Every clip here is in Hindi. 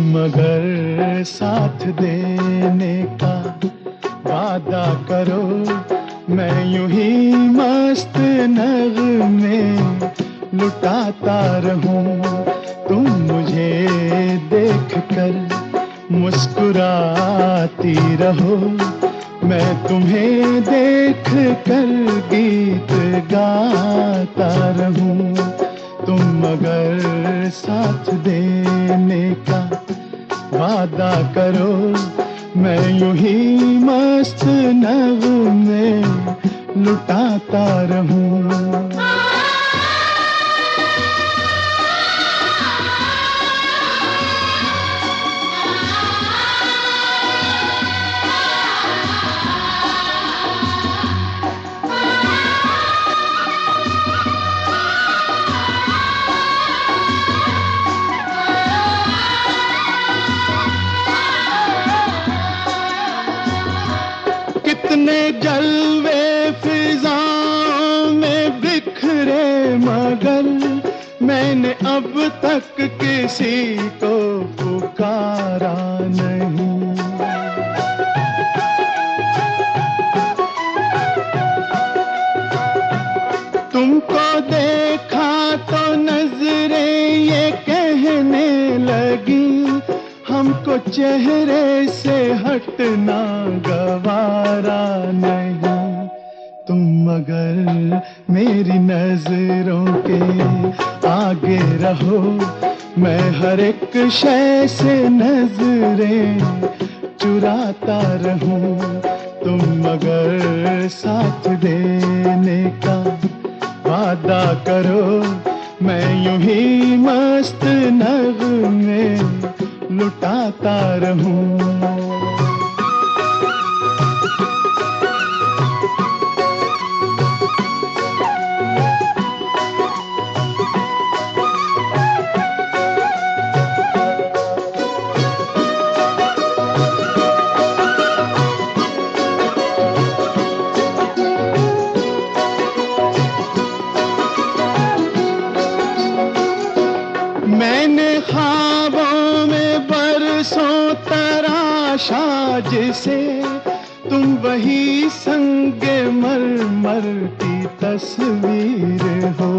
मगर साथ देने का वादा करो, मैं यूं ही मस्त नगमे लुटाता रहूं। तुम मुझे देख कर मुस्कुराती रहो, मैं तुम्हें देख कर गीत गाता रहूं। तुम मगर साथ देने का वादा करो, मैं यूं ही मस्त नगमे लुटाता रहूं। कितने जलवे फिजाओं में बिखरे, मगर मैंने अब तक किसी को पुकारा नहीं। तुमको देखा तो नजरें ये कहने लगी, हमको चेहरे से हटना गवारा नहीं। तुम मगर मेरी नजरों के आगे रहो, मैं हर एक शय से नजरें चुराता रहूं। तुम मगर साथ देने का वादा करो, मैं यूं ही मस्त नगमे लुटाता रहूं। मैंने ख्वाबों में बरसों तराशा जिसे, तुम वही संगे मरमर की तस्वीर हो।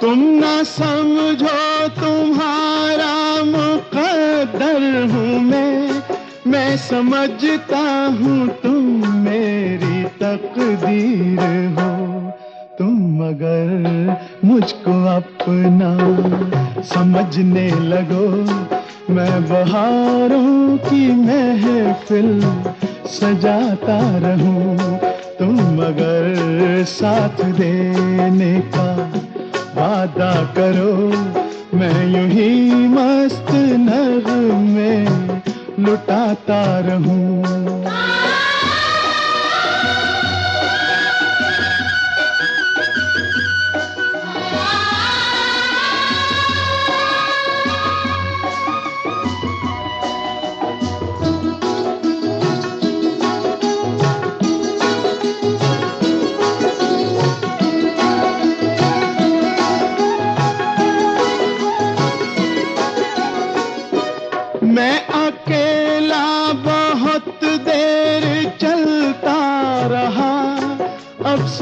तुम ना समझो तुम्हारा मुकद्दर हूँ मैं समझता हूँ तुम मेरी तकदीर हो। तुम मगर मुझको अपना समझने लगो, मैं बहारों की महफिल सजाता रहूं। तुम मगर साथ देने का वादा करो, मैं यूं ही मस्त नगमे लुटाता रहूं।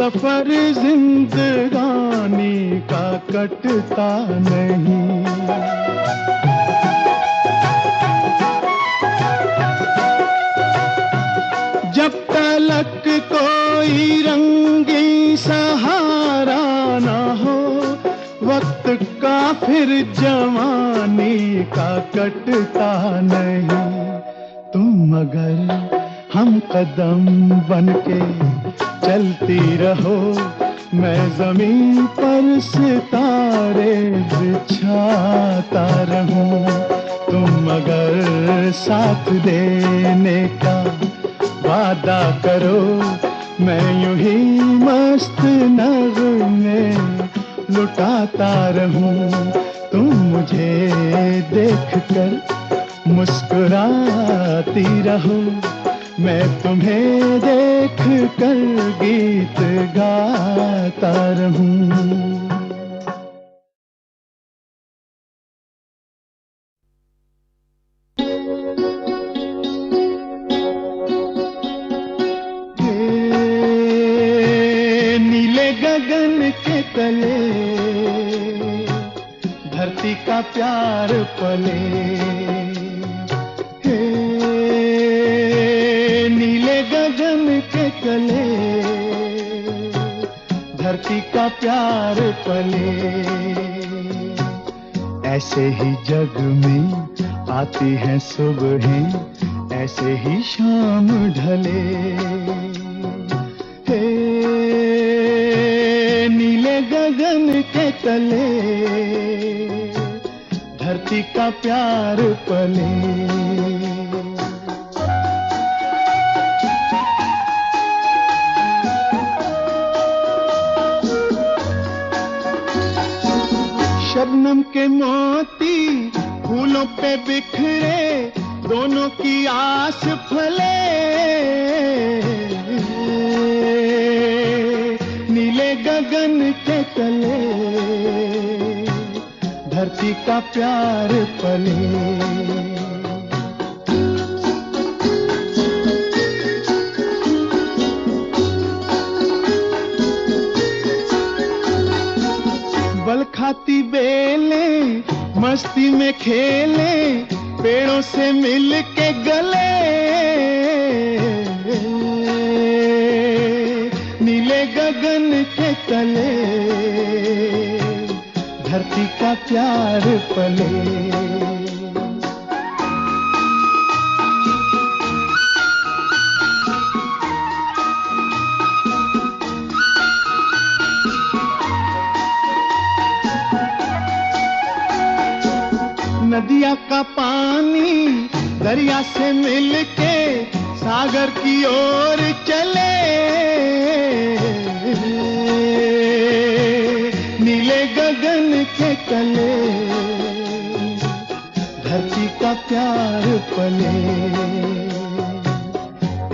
सफर जिंदगानी का कटता नहीं। जब तलक कोई रंगी सहारा ना हो, वक्त का फिर जवानी का कटता नहीं। तुम अगर हम कदम बनके चलती रहो, मैं जमीन पर सितारे बिछाता रहूं। तुम अगर साथ देने का वादा करो, मैं यूं ही मस्त नगमे लुटाता रहूं। तुम मुझे देखकर मुस्कुराती रहो, मैं तुम्हें देख कर गीत गाता रहूं। नीले गगन के तले धरती का प्यार पले, नीले गगन के तले धरती का प्यार पले। ऐसे ही जग में आती हैं सुबहें, ऐसे ही शाम ढले। नीले गगन के तले धरती का प्यार पले। शबनम के मोती फूलों पे बिखरे, दोनों की आस फले। नीले गगन के तले धरती का प्यार पले। बल खाती बेलें मस्ती में खेले, पेड़ों से मिल के गले। नीले गगन के तले धरती का प्यार पले। नदिया का पानी दरिया से मिलके सागर की ओर चले। नीले गगन के तले धरती का प्यार पले।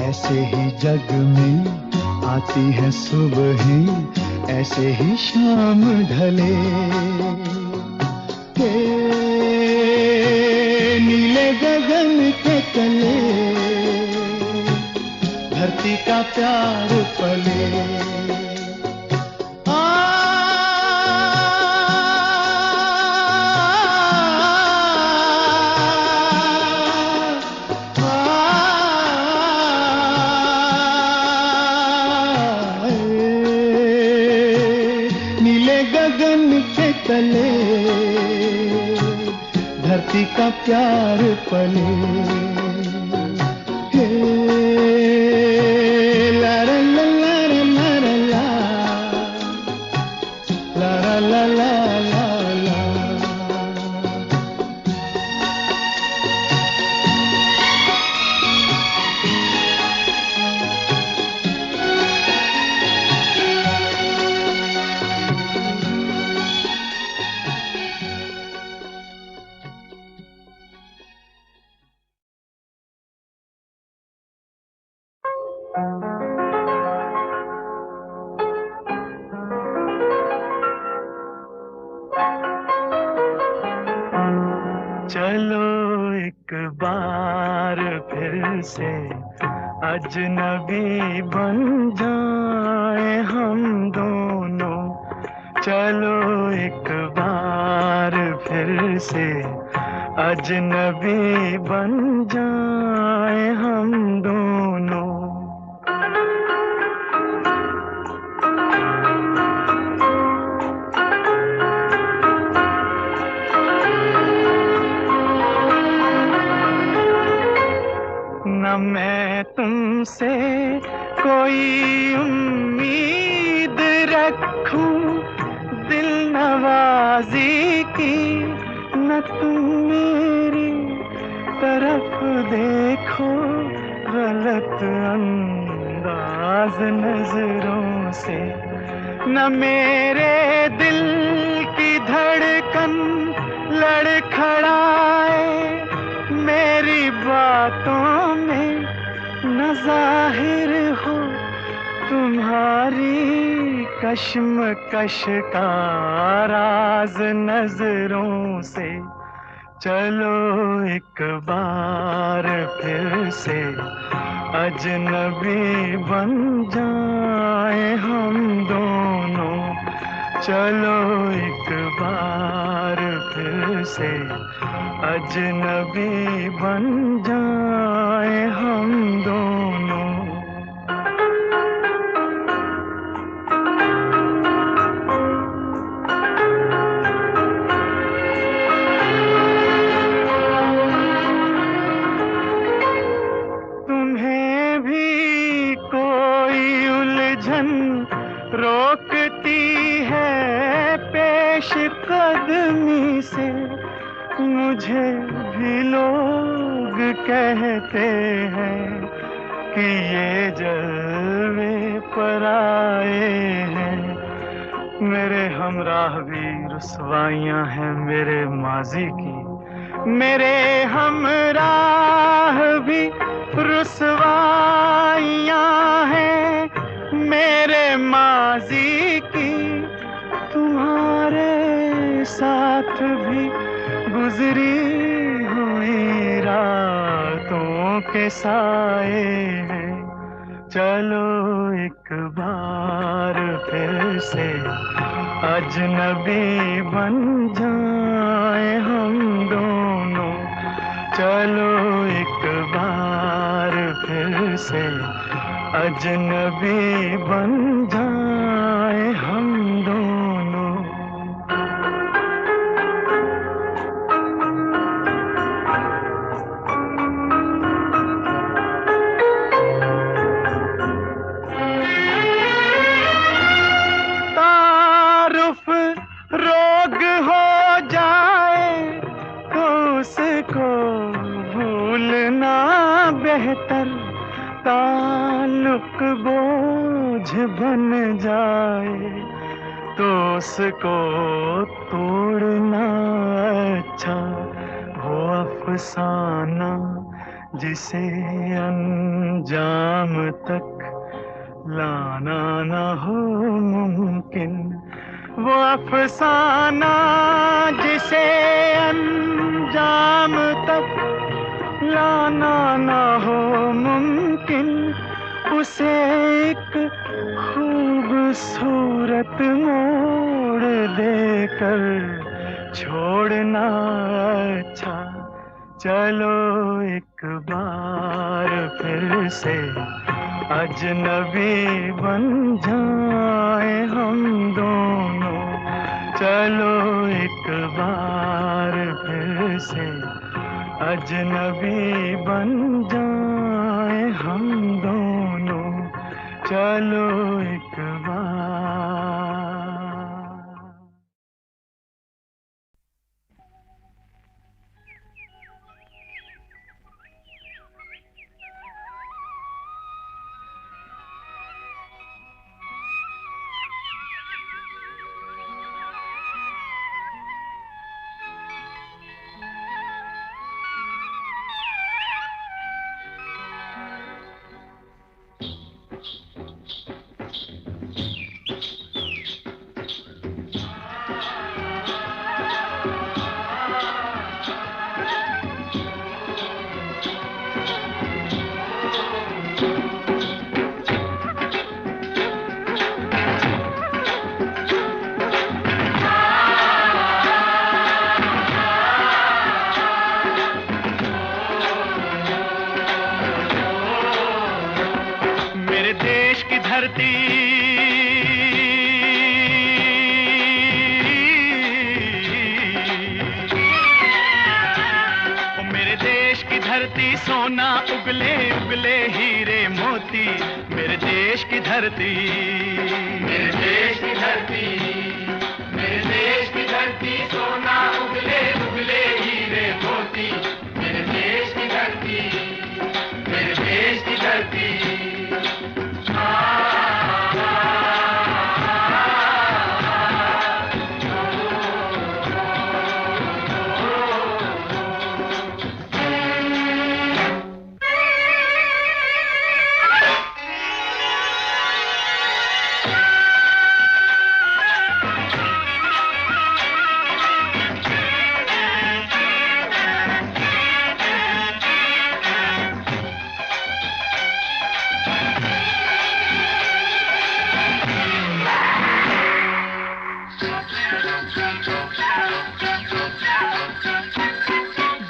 ऐसे ही जग में आती है सुबहें, ऐसे ही शाम ढले। नीले गगन के तले धरती का प्यार पले। नीले गगन के तले धरती का प्यार पले। ला ला ला ला ला ला ला ला ला ला। चलो एक बार फिर से अजनबी बन जाए। जाए हम दोनों, चलो एक बार फिर से अजनबी बन जाए हम दोनों। न मैं तुमसे कोई उम्मीद रखूं दिल नवाजी की, न तुम मेरी तरफ देखो गलत अंदाज नजरों से। न मेरे दिल की धड़कन लड़खड़ाए मेरी बातों में, न जाहिर हो तुम्हारी कश्मकश का राज नजरों से। चलो एक बार फिर से अजनबी बन जाए हम दोनों, चलो एक बार फिर से अजनबी बन जाए हम दोनों। तुम्हें भी कोई उलझन रोकती है पेश कदमी से, मुझे भी लोग कहते हैं कि ये जलवे पर आए हैं। मेरे हमराह भी रुसवाइयां हैं मेरे माजी की, मेरे हमराह भी रुसवाइयां हैं मेरे माजी की। तुम्हारे साथ भी गुजरी हुई रातों के साए हैं। चलो एक बार फिर से अजनबी बन जाए हम दोनों, चलो एक बार फिर से अजनबी बन जाए हम दोनों। तारुफ रोग हो जाए तो उसको भूलना बेहतर, ताल्लुक बोझ बन जाए तो उसको तोड़ना अच्छा। वो अफसाना जिसे अंजाम तक लाना न हो मुमकिन, वो अफसाना जिसे अंजाम तक लाना न हो मुमकिन, उसे एक खूबसूरत मोड़ देकर छोड़ना अच्छा। चलो एक बार फिर से अजनबी बन जाए हम दोनों, चलो एक बार फिर से अजनबी बन जाए हम दोनों, चलो एक बार। धरती, ओ मेरे देश की धरती सोना उगले उगले हीरे मोती, मेरे देश की धरती, मेरे देश की धरती, मेरे देश की धरती सोना उगले उगले हीरे मोती, मेरे देश की धरती, मेरे देश की धरती।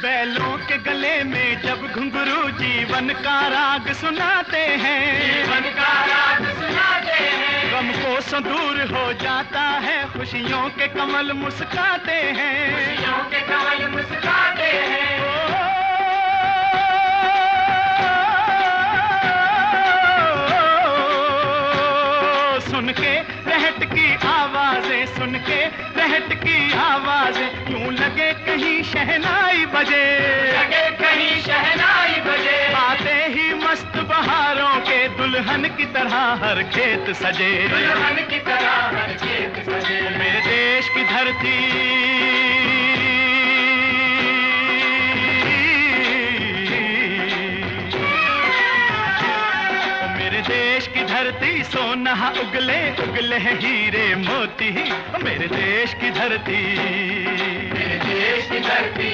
बैलों के गले में जब घुंघरू जीवन का राग सुनाते हैं, जीवन का राग सुनाते हैं, गम को सो दूर हो जाता है, खुशियों के कमल मुस्काते हैं, खुशियों के कमल मुस्काते हैं। सुन के रहट की आवाजें, सुन के रहट की आवाजें, यूं लगे कहीं शहनाई बजे, लगे कहीं शहनाई बजे, आते ही मस्त बहारों के दुल्हन की तरह हर खेत सजे, दुल्हन की तरह हर खेत सजे। मेरे देश की धरती, देश की धरती सोना उगले उगले हीरे मोती, मेरे देश की धरती, मेरे देश की धरती।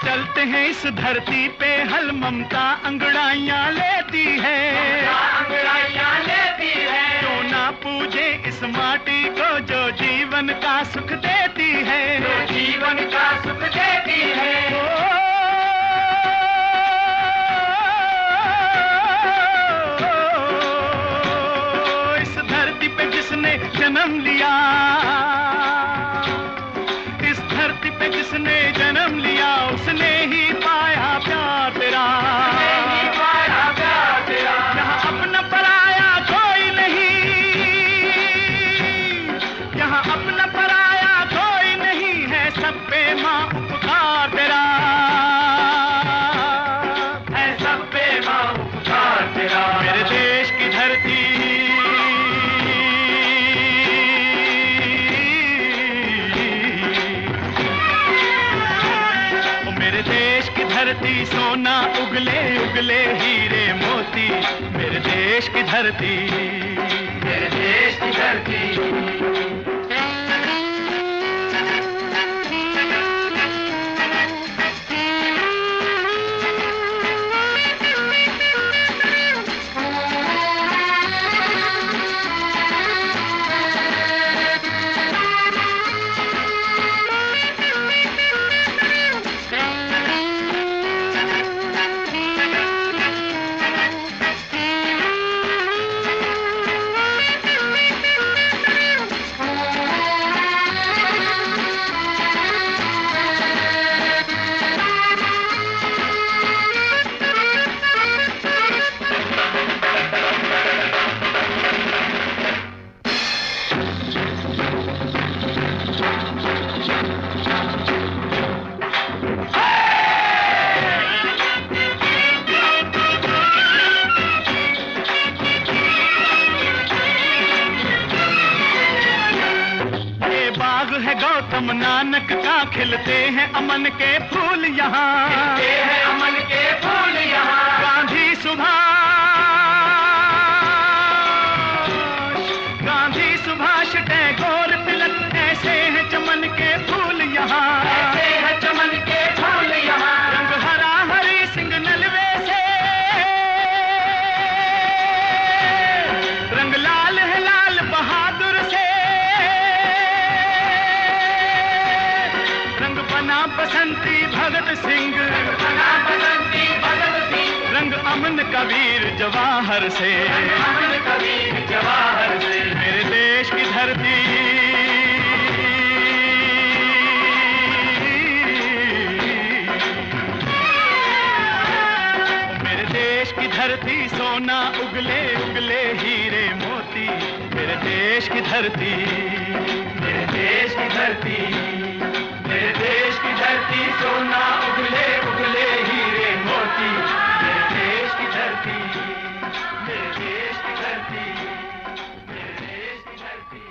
चलते हैं इस धरती पे हल ममता अंगड़ाइयां लेती है, अंगड़ाइयां लेती है, क्यों ना पूजे इस माटी को जो जीवन का सुख देती है, जो जीवन का सुख देती है। इस धरती पे जिसने जन्म लिया, इस धरती पे जिसने जन्म लिया, उसने ही पाया प्यार तेरा, पाया प्यार तेरा। यहाँ अपना पराया कोई नहीं, यहाँ अपना पराया कोई नहीं है, सब पे माँ उपकार तेरा है, सब पे माँ उपकार तेरा। मेरे देश की धरती, धरती सोना उगले उगले हीरे मोती, मेरे देश की धरती, मेरे देश की धरती। है गौतम नानक का, खिलते हैं अमन के फूल यहाँ, खिलते हैं अमन के फूल यहाँ। गांधी सुभाष टैगोर तिलक, ऐसे हैं चमन के फूल यहाँ, ऐसे हैं चमन के फूल यहाँ। रंग हरा हरी सिंह नलवे से, रंग लाल है लाल बहादुर से, रंग बना बसंती भगत सिंह, रंग बना बसंती भगत सिंह। रंग अमन कबीर जवाहर से, अमन कबीर जवाहर से। मेरे देश की धरती, मेरे देश की धरती सोना उगले उगले हीरे मोती। मेरे देश की धरती, मेरे देश की धरती, मेरे देश की धरती सोना उगले उगले हीरे मोती। मेरे देश की धरती, मेरे देश की धरती, मेरे देश की धरती।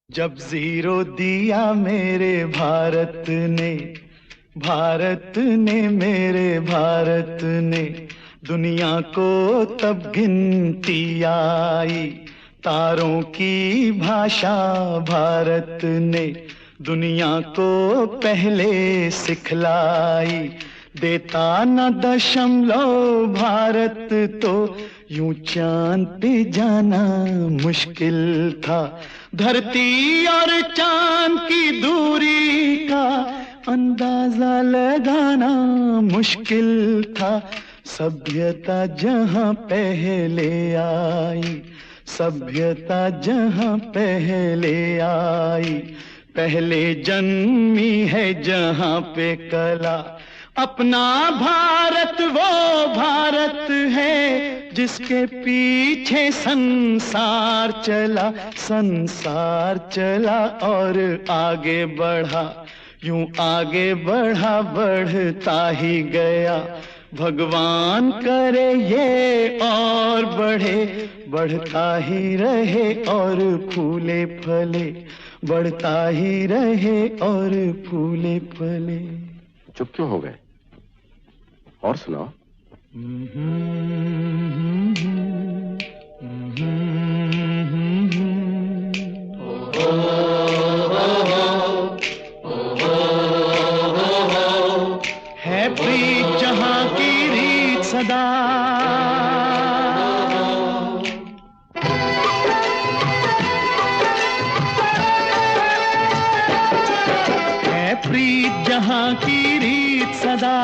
जब जीरो दिया मेरे भारत ने, भारत ने मेरे भारत ने, दुनिया को तब गिनती आई। तारों की भाषा भारत ने दुनिया को पहले सिखलाई। देता न दशमलव भारत तो यूं चांद पे जाना मुश्किल था। धरती और चांद की दूरी का अंदाजा लगाना मुश्किल था। सभ्यता जहां पहले आई, सभ्यता जहां पहले आई, पहले जन्मी है जहां पे कला। अपना भारत वो भारत है जिसके पीछे संसार चला, संसार चला और आगे बढ़ा, यूं आगे बढ़ा बढ़ता ही गया। भगवान करे ये और बढ़े, बढ़ता ही रहे और फूले फले, बढ़ता ही रहे और फूले फले। चुप क्यों हो गए? और सुनाओ। है प्रीत जहां की रीत सदा, है प्रीत जहां की रीत सदा,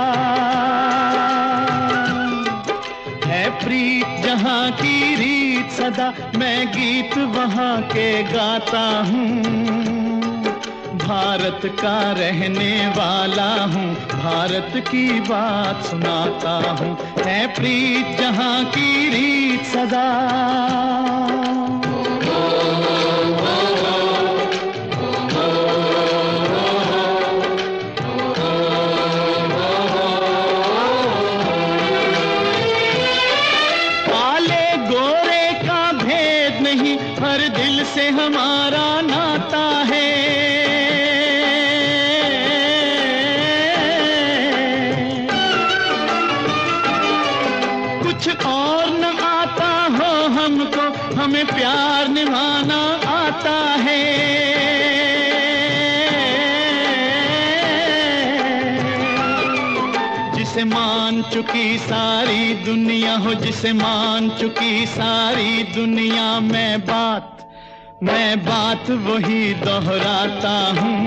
है प्रीत जहां की रीत सदा। मैं गीत वहां के गाता हूँ, भारत का रहने वाला हूँ, भारत की बात सुनाता हूँ। है प्रीत जहां की रीत सदा, काले गोरे का भेद नहीं, हर दिल से हमारा नाता है। और न आता हो हमको, हमें प्यार निभाना आता है। जिसे मान चुकी सारी दुनिया हो, जिसे मान चुकी सारी दुनिया, मैं बात वही दोहराता हूँ।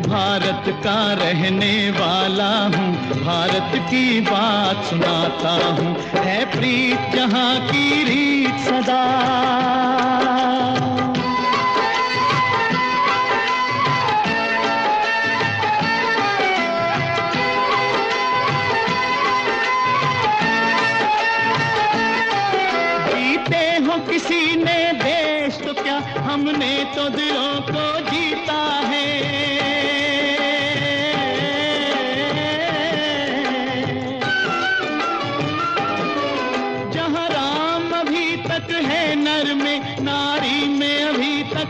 भारत का रहने वाला हूँ, भारत की बात सुनाता हूँ। है प्रीत जहां की रीत सदा, जीते हो किसी ने देश तो क्या, हमने तो दिलों को जीता है।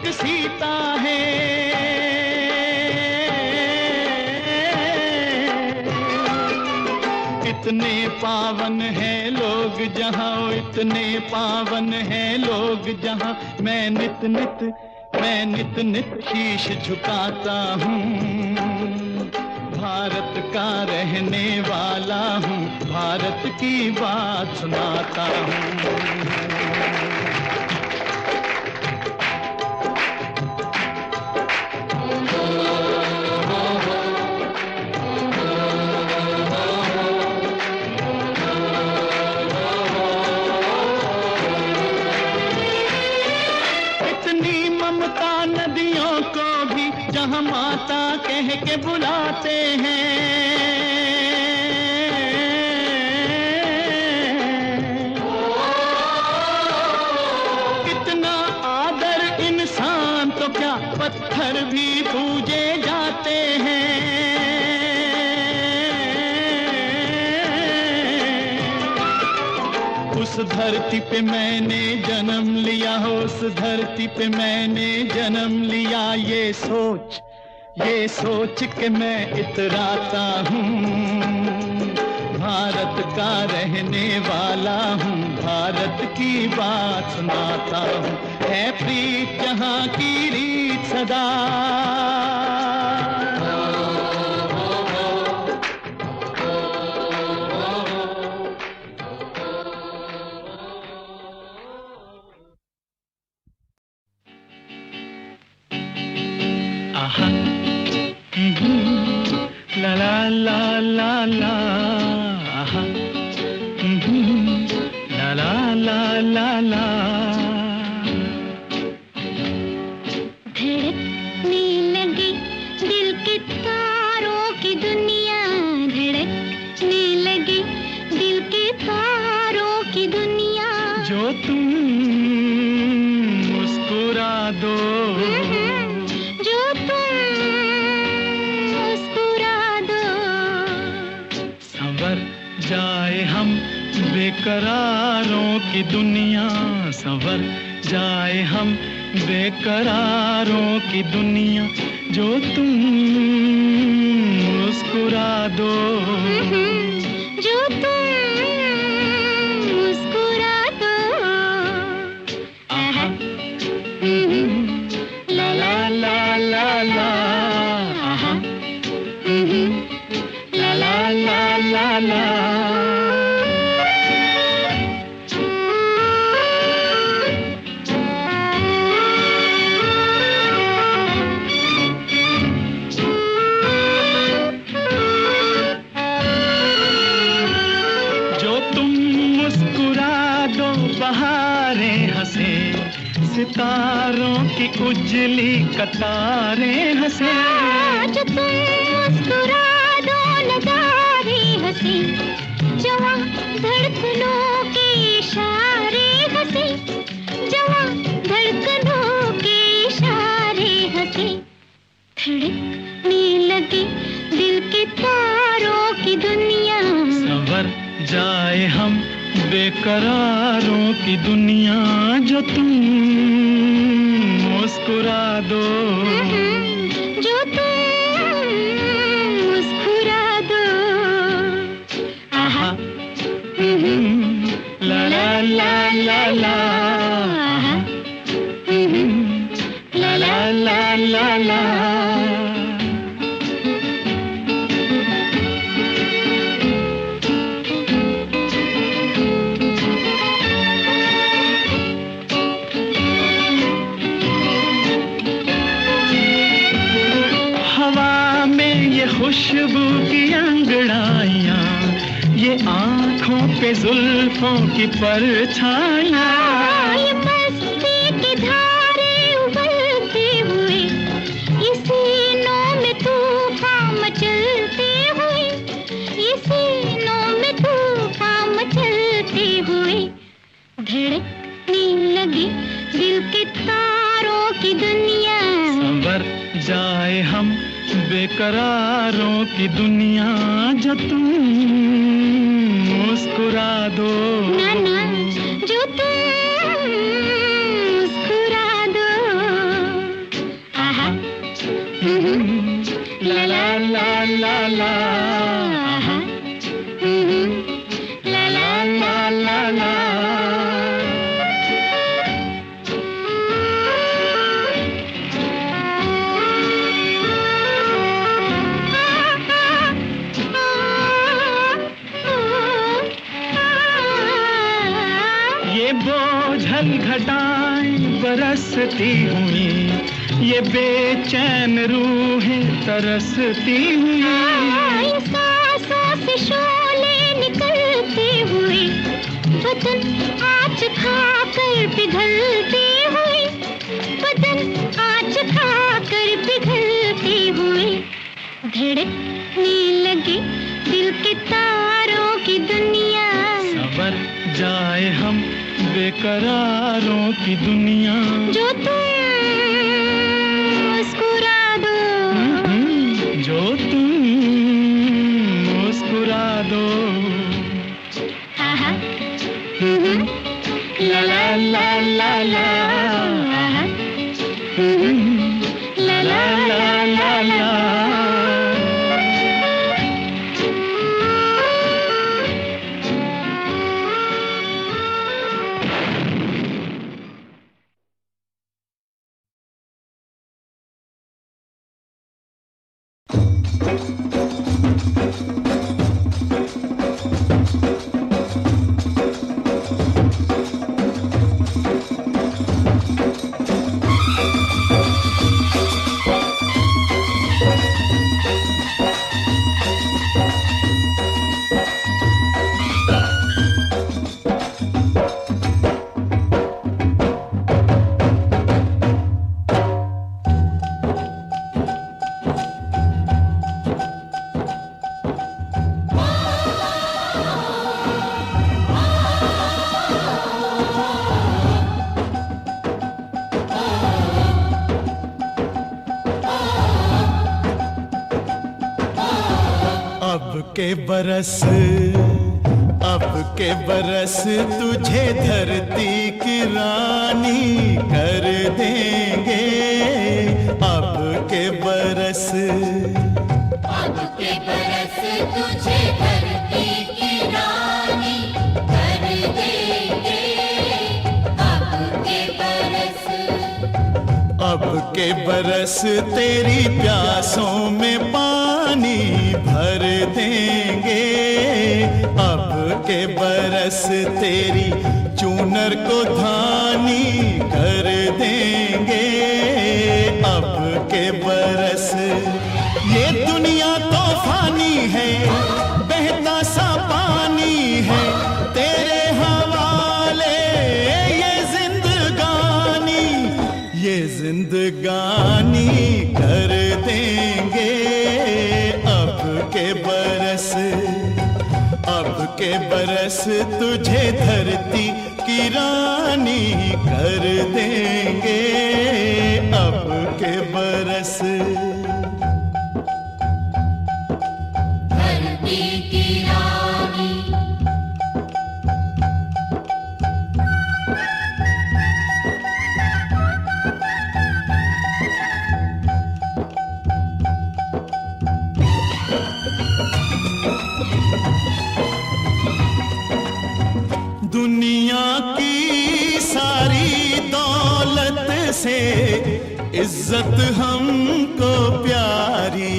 एक सीता है। इतने पावन हैं लोग जहाँ, इतने पावन हैं लोग जहाँ, मैं नित नित शीश झुकाता हूँ। भारत का रहने वाला हूँ, भारत की बात सुनाता हूँ। नदियों को भी जहाँ माता कह के बुलाते हैं, कितना आदर इंसान तो क्या पत्थर भी पूजे जाते हैं। उस धरती पे मैंने जन्म लिया, उस धरती पे मैंने जन्म लिया, ये सोच के मैं इतराता हूँ। भारत का रहने वाला हूँ, भारत की बात सुनाता हूँ। है प्रीत जहाँ की रीत सदा, ला ला ला ला ला, ला ला ला ला ला। धड़कने लगी दिल के तारों की दुनिया, धड़कने लगी दिल के तारों की दुनिया। जो तुम मुस्कुरा दो, जाए हम बेकरारों की दुनिया, संवर जाए हम बेकरारों की दुनिया। जो तुम मुस्कुरा दो, जो तुम मुस्कुरा दो, आहा, ला ला ला ला ला, आहा, ला ला ला ला ला। बहारें हंसे, सितारों की उजली कतारें हंसे। जो तुम मुस्कुरा दो नज़ारे हंसे, जवां धड़कनों के इशारे हंसे, जवां धड़कनों के इशारे हंसे। धड़कने लगी दिल के तारों की दुनिया, संवर जाए हम बेकरारों की दुनिया। जो तुम मुस्कुरा दो, जो तुम मुस्कुरा दो, आहा, ला ला ला ला ला, ला ला ला ला ला। खुशबू की अंगड़ाइयाँ, ये आँखों पे जुल्फों की परछाइयाँ, ये मस्ती की धारे उबलते हुए, ये सीनों में तूफान मचलते हुए, ये सीनों में तूफान मचलते हुए। धड़कने लगी दिल के तारों की दुनिया, संवर जाए हम बेकरारों की दुनिया। जो तुम मुस्कुरा दो, ना ना, जो तुम मुस्कुरा दो, ला ला ला ला ला। ये बोझल घटाएं बरसती हुई, ये बेचैन रूहें तरसती हुई, सांसों से शोले निकलते हुए, बदन आँच खाकर पिघलते हुए, बदन आँच खाकर पिघलते हुए, धड़कने लगे दिल के तारों की दुनिया। सबर जाए हम बेकरारों की दुनिया। जो तुम मुस्कुरा दो, जो तुम मुस्कुरा दो। ला ला ला ला ला ला ला ला ला। अब के बरस तुझे धरती की रानी कर देंगे। अब के बरस तुझे धरती की रानी कर देंगे। अब के बरस तेरी प्यासों में पानी भर देंगे। अब के बरस तेरी चूनर को धानी कर देंगे। अब के बरस ये दुनिया तो फानी है, बहता सा पानी है तेरे हवाले ये जिंदगानी कर देंगे। अब के बरस तुझे धरती की रानी कर देंगे। अब के बरस धरती की रानी दुनिया की सारी दौलत से इज्जत हमको प्यारी,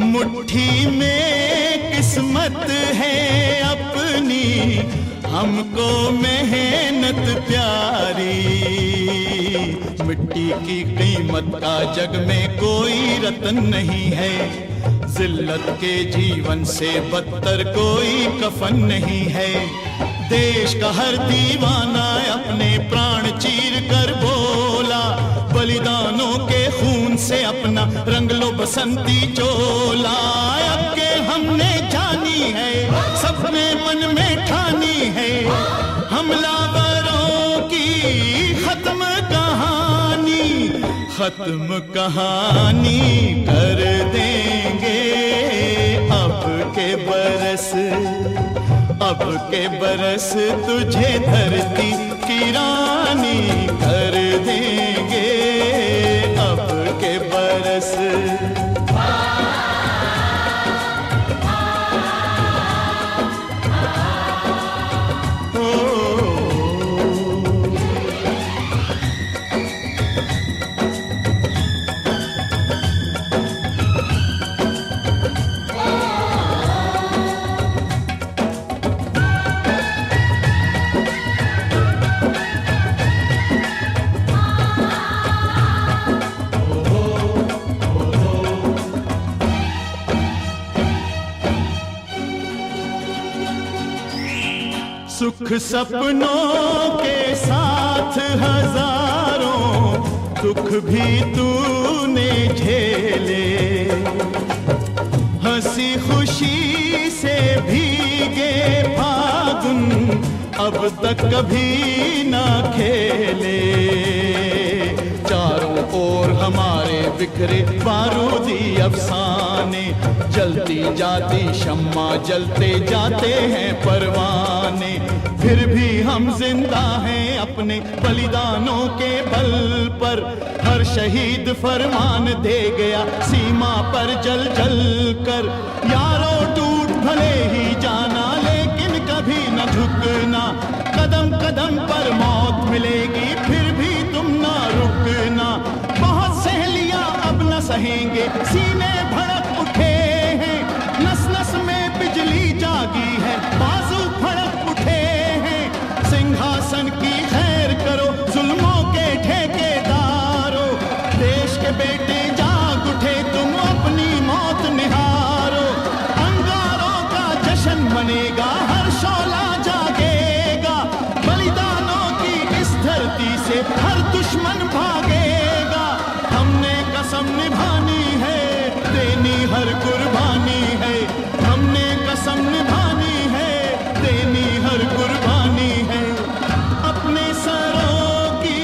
मुट्ठी में किस्मत है अपनी हमको मेहनत प्यारी। मिट्टी की कीमत का जग में कोई रतन नहीं है, जिल्लत के जीवन से बदतर कोई कफन नहीं है। देश का हर दीवाना अपने प्राण चीर कर बोला, बलिदानों के खून से अपना रंग लो बसंती चोला। अब के हमने जानी है, सबने मन में ठानी है, हमलावरों की खत्म कहानी कर देंगे। अब के बरस तुझे धरती की रानी कर देंगे। अब के बरस सुख सपनों के साथ हजारों दुख भी तूने झेले, हंसी खुशी से भीगे फागुन अब तक कभी ना खेले। चारों ओर हमारे बिखरे बारूदी अफसाने, जलती जाती शम्मा जलते जाते हैं परवाने, फिर भी हम जिंदा हैं अपने बलिदानों के बल पर। हर शहीद फरमान दे गया सीमा पर जल जल कर। यारों टूट भले ही जाना लेकिन कभी न झुकना, कदम कदम पर मौत मिलेगी फिर भी तुम ना रुकना। बहुत सहेलियां अब न सहेंगे, सीने भड़क उठे हैं, नस नस में बिजली जागी है, बाजू फड़क उठे हैं। सिंहासन की खैर करो जुल्मों के ठेकेदारों, देश के बेटे जाग उठे तुम अपनी मौत निहारो। अंगारों का जश्न मनेगा, हर शोला जागेगा, बलिदानों की इस धरती से हर दुश्मन भागेगा। हमने कसम निभानी है, देनी हर कुर्बानी है, हमने कसम निभानी है, देनी हर कुर्बानी है। अपने सरों की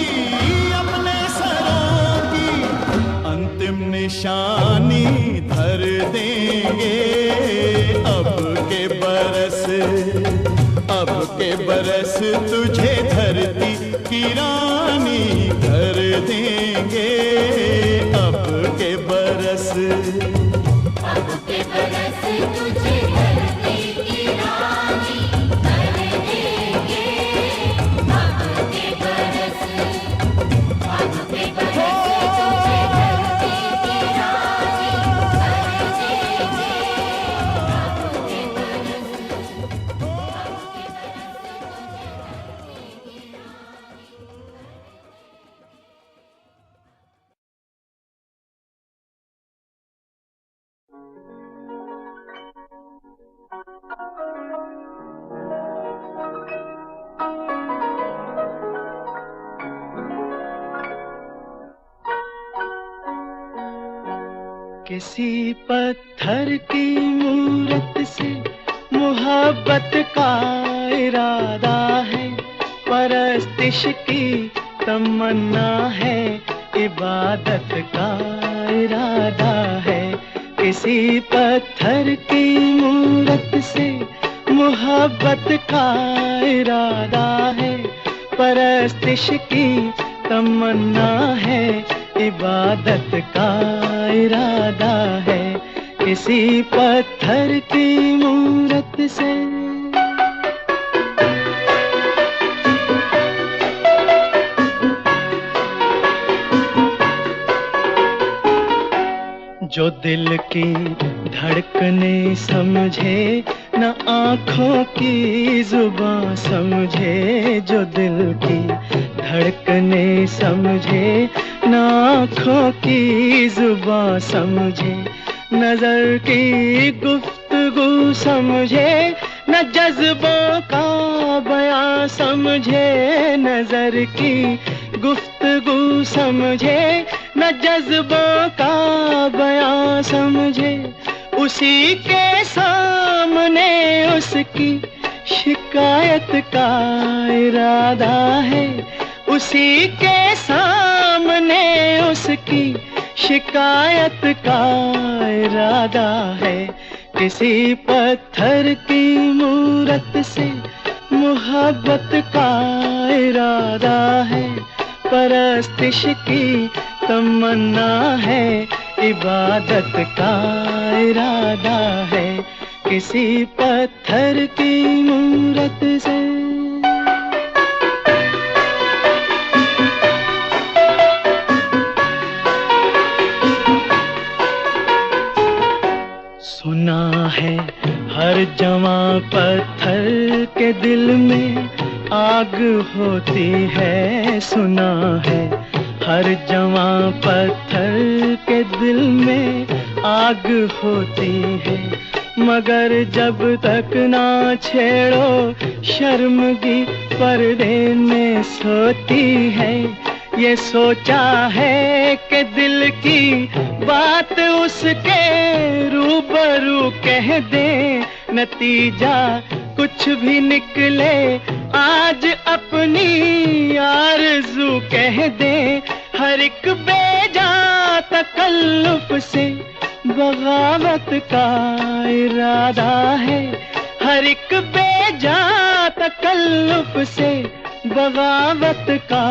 अंतिम निशानी धर देंगे। अब के बरस तुझे धरती की रानी कर देंगे। अब के बरस तुझे धरती की रानी कर देंगे। अब के बरस तुझे धरती की रानी कर देंगे। अब के किसी पत्थर की मूरत से मोहब्बत का इरादा है, परस्तिश की तमन्ना है, इबादत का इरादा है। किसी पत्थर की मूरत से मोहब्बत का इरादा है, परस्तिश की तमन्ना है, इबादत का इरादा है। किसी पत्थर की मूरत से जो दिल की धड़कने समझे, न आँखों की जुबां समझे। जो दिल की धड़कने समझे, न आँखों की जुबां समझे। नजर की गुफ्तगू समझे, न जज्बों का बयां समझे। नजर की गुफ्तगू समझे, न जज्बों का बयां समझे। उसी के सामने उसकी शिकायत का इरादा है, उसी के सामने उसकी शिकायत का इरादा है। किसी पत्थर की मूरत से मोहब्बत का इरादा है, परस्तिश की तमन्ना है, इबादत का इरादा है। किसी पत्थर की मूरत से सुना है हर जवां पत्थर के दिल में आग होती है। सुना है हर जवां पत्थर के दिल में आग होती है। मगर जब तक ना छेड़ो शर्मगी पर्दे में सोती है। ये सोचा है कि दिल की बात उसके रूबरू कह दे, नतीजा कुछ भी निकले आज अपनी आरज़ू कह दे। हर एक बेजा तकल्लुफ से बगावत का इरादा है, हर एक बेजा तकल्लुफ से बगावत का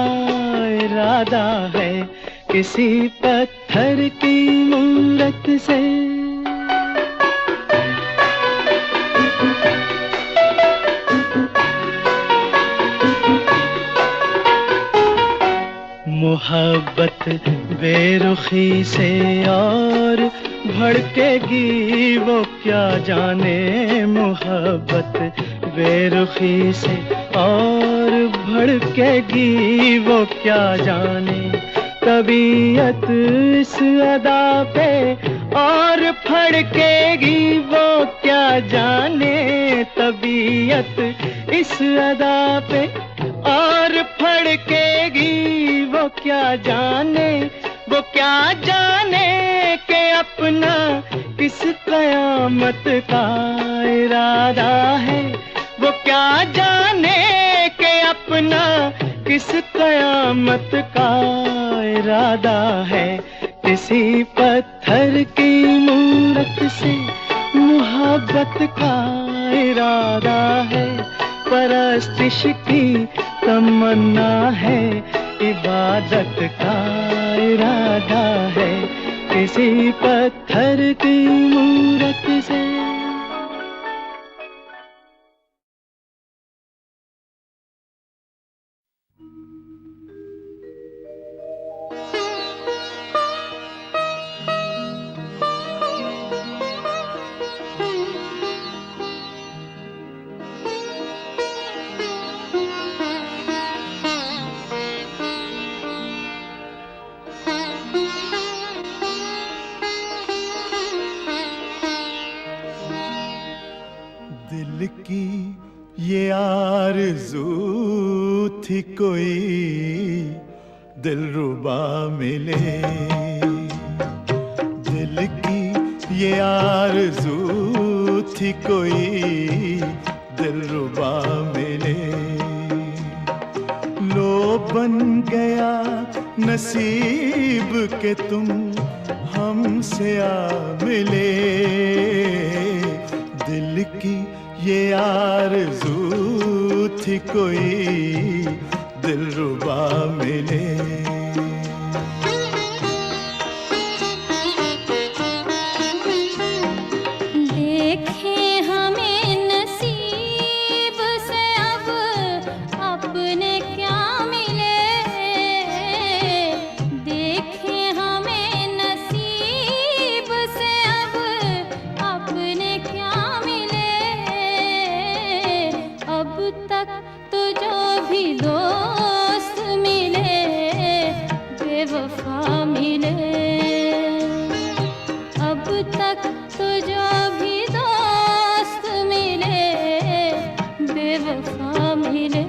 इरादा है। किसी पत्थर की मूरत से मोहब्बत बेरुखी से और भड़केगी वो क्या जाने, मोहब्बत बेरुखी से और भड़केगी वो क्या जाने। तबीयत इस अदा पे और फड़केगी वो क्या जाने, तबीयत इस अदा पे और फड़केगी वो क्या जाने। वो क्या जाने कि अपना किस कयामत का इरादा है, वो क्या जाने कि अपना किस कयामत का इरादा है। किसी पत्थर की मूरत से मोहब्बत का इरादा है, परस्तिश की तमन्ना है, इबादत का इरादा है। किसी पत्थर की मूरत से दिल की ये आरज़ू थी कोई दिलरुबा मिले, दिल की ये आरज़ू थी कोई दिलरुबा मिले। लो बन गया नसीब के तुम हमसे आ मिले, दिल की ये आरज़ू थी कोई दिलरुबा मिले। देखें हमें नसीब से अब अपने क्या मिले, देखें हमें नसीब से अब अपने क्या मिले। अब तक तो जो भी दोस्त मिले बेवफा मिले, अब तक तो जो भी दोस्त मिले बेवफा मिले।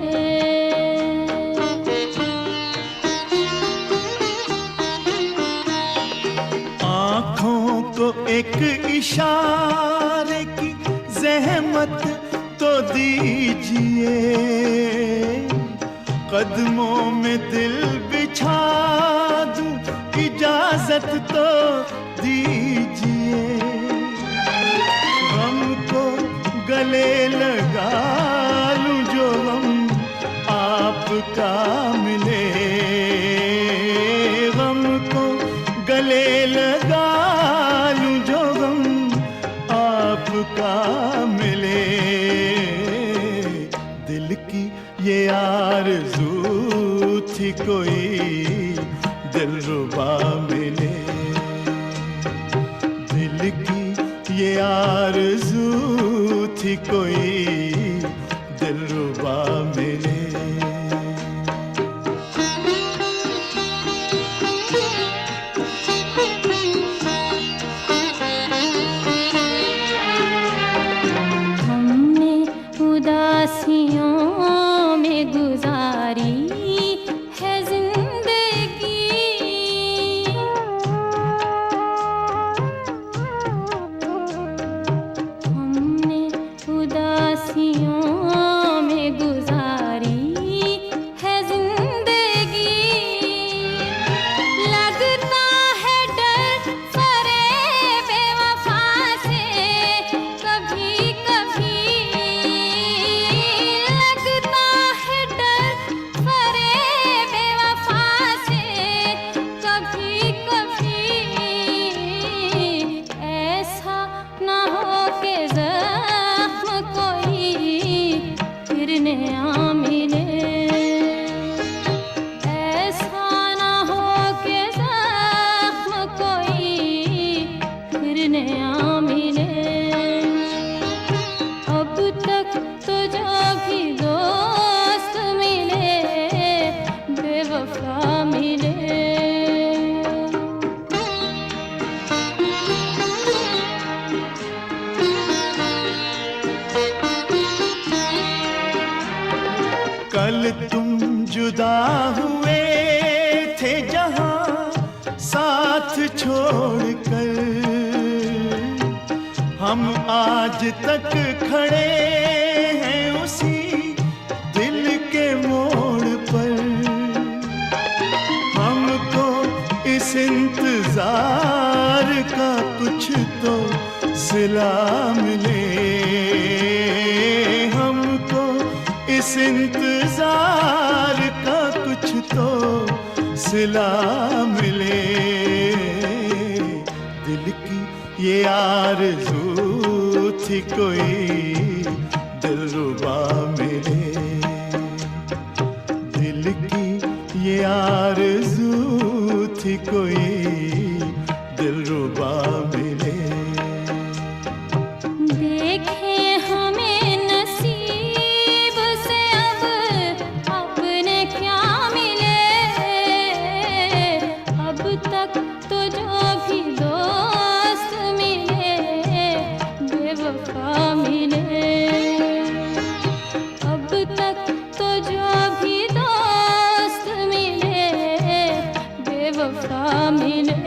आँखों को एक इशारे की ज़हमत तो दीजिए, कदमों में दिल बिछा दूं इजाज़त तो दीजिए। गम को गले लगा लूं जो गम आपका मिले, गम को गले लगा लूं जो गम आपका मिले। दिल की ये आरज़ू थी कोई दिलरुबा मिले, दिल की ये आरज़ू थी कोई दिलरुबा मिले। खुशियों में गुजारी है जिंदगी। लगता है डर फरेब बेवफा से कभी कभी, लगता है डर फरेब बेवफा से कभी कभी। ऐसा ना हो के जख्म कोई फिर नया मिले, ऐसा ना हो के जख्म कोई फिर नया मिले। अब तक तो जो भी दोस्त मिले बेवफा मिले। कल तुम जुदा हुए थे जहां साथ छोड़कर, हम आज तक खड़े हैं उसी दिल के मोड़ पर। हमको इस इंतजार का कुछ तो सिला मिले, हमको इस इंतजार का कुछ तो सिला मिले। दिल की ये आरज़ू थी कोई दिलरुबा मिले, दिल की ये आरज़ू थी कोई दिलरुबा मिले। देखे हमें नसीब से अब अपने क्या मिले। अब तक तो जो भी दोस्त मिले बेवफा मिले। अब तक तो जो भी दोस्त मिले बेवफा मिले।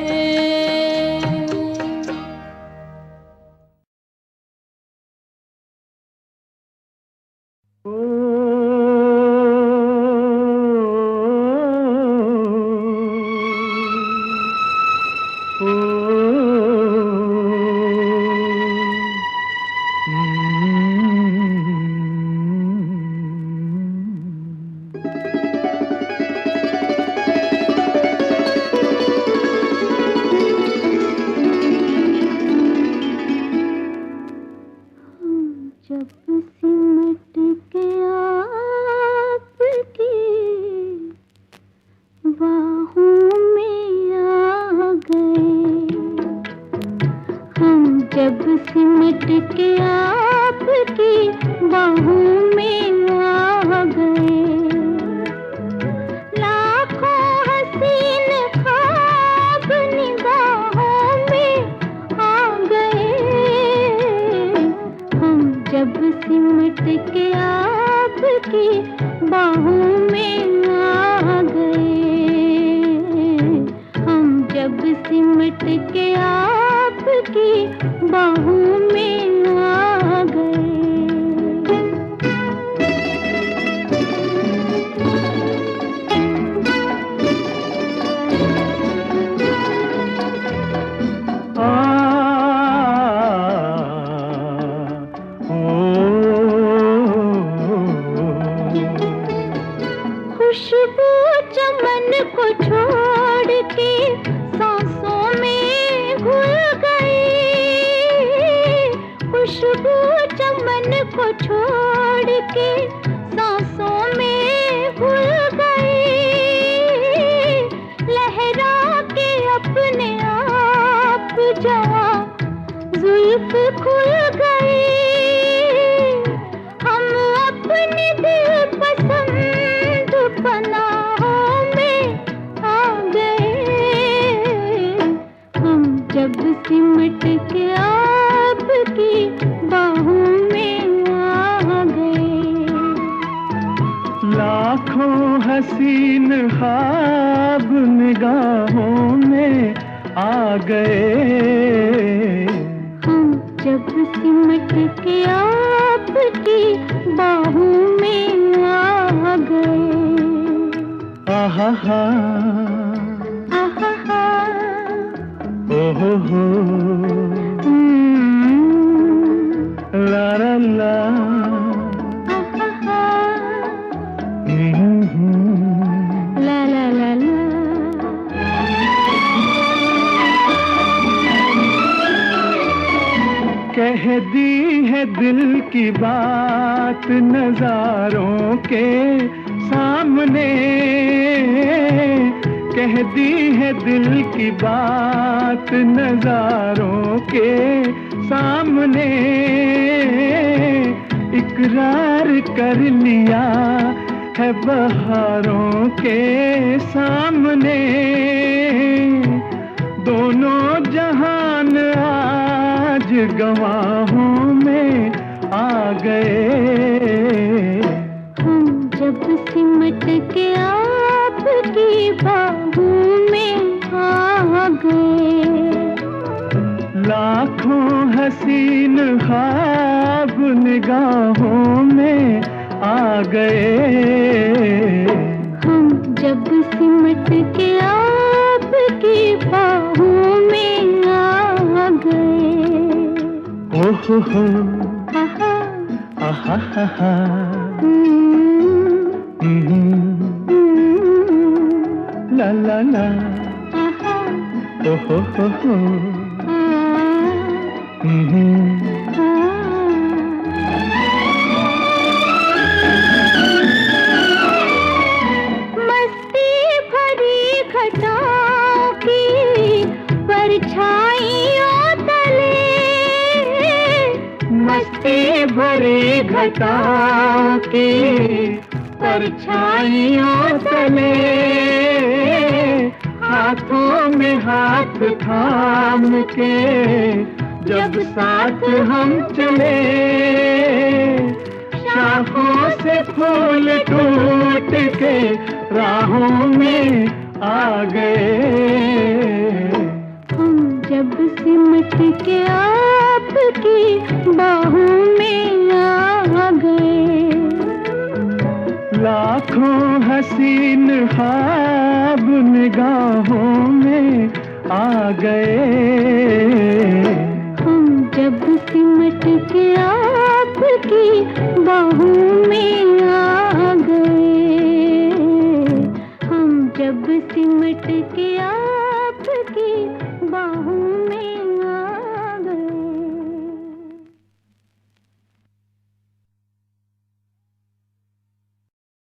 जब सिमट के आपकी बाहों में आ गए, हम जब सिमट के आपकी बाहों में आ गए। लाखों हसीन ख्वाब निगाहों में आ गए, हम जब सिमट के आपकी बाहों में आ गए। हम जब सिमट के आपकी बाहों में आ गए। खुशबू चमन को छोड़ के सांसों में घुल गई, खुशबू चमन को छोड़ के सांसों में घुल गई। लहरा के अपने आप जवां जुल्फ खुल गई। हम अपने दिल पसंद पनाहों में आ गए। हम जब सिमट के आपकी बाहों में आ गए। लाखों हसीन ख्वाब निगाहों में आ गए। हम जब सिमट के आप आपकी बाहों में आ गए। आहा हा, आहा हा, ओहो हो, ला ला ला, आहा हा, हम्म। ला ला ला ला। कह दी है दिल की बात नजारों के सामने, कह दी है दिल की बात नजारों के सामने, इकरार कर लिया है बहारों के सामने, दोनों जहान आज गवाहों में आ गए। हम जब सिमट के आपकी बाहों में आ गए। लाखों हसीन ख्वाब निगाहों में आ गए। हम जब सिमट के आपकी बाहों में आ गए। ओहो हो, हा हा, आहा हा हा, ला ला ला, आहा, ओहो हो, मस्ती भरी घटाओं की परछाइयों तले, मस्ती भरी घटाओं की परछाइयों तले, हाथों में हाथ थाम के जब साथ हम चले, शाखों से फूल टूट के राहों में आ गए। हम जब सिमट के आपकी बाहों में आ गए। लाखों हसीन ख्वाब निगाहों में आ गए। हम जब सिमट के आपकी बाहों